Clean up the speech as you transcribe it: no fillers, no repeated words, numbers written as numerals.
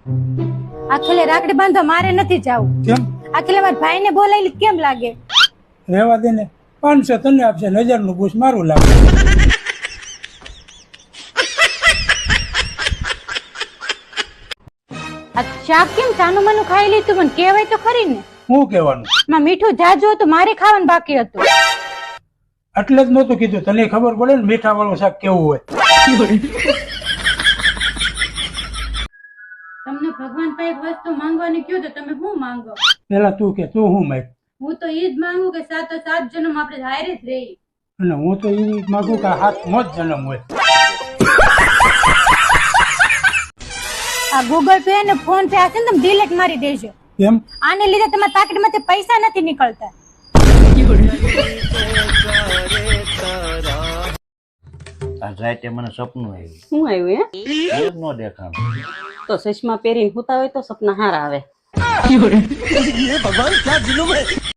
આખલે રાખડી બાંધવા મારે નથી જાવું. કેમ? આખલે મારા ભાઈને બોલાવી કેમ લાગે? રહેવા દે ને. 500 તને આપશે ને 1000 નું બૂસ મારું લાગે. આ શાક કેમ સાનું મનું ખાઈ લીધું? મને કહેવાય તો ખરી ને. શું કહેવાનું? માં મીઠું જાજુ હતું, મારે ખાવાનું બાકી હતું. એટલે જ નહોતું કીધું. તને ખબર પડે ને મીઠા વાળું શાક કેવું હોય. તમને ભગવાન પાસે વસ્તુ માંગવાની કયો તો તમે શું માંગો? પેલા તું કે તું શું માંગ? હું તો ઈ જ માંગુ કે 7 જન્મ આપણે હારે જ રહી. અને હું તો એ માંગુ કે 7મો જ જન્મ હોય. આ ગૂગલ પે અને ફોન પે હશે ને તમે ડિલીટ મારી દેજો. કેમ? આને લીધે તમારા પાકીટમાંથી પૈસા નથી નીકળતા. આ રાતે મને સપનું આવ્યું. શું આવ્યું હે? ન દેખાણું. તો ચશ્મા પહેરીને સુતા હોય તો સપના હારા આવે.